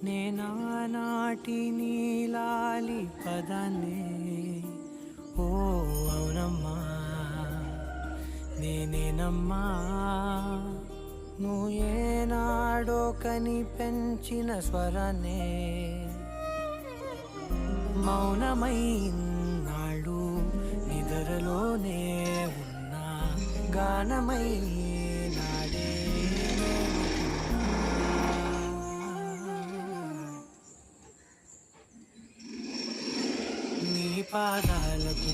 నేనానాటి నీలాలి పదాన్నే ఓ అవునమ్మా నేనేనమ్మా నువ్వు ఏనాడో కని పెంచిన స్వరాన్నే మౌనమైనాడు నిద్రలోనే ఉన్నా గానమై నాడే నీ పాదాలకు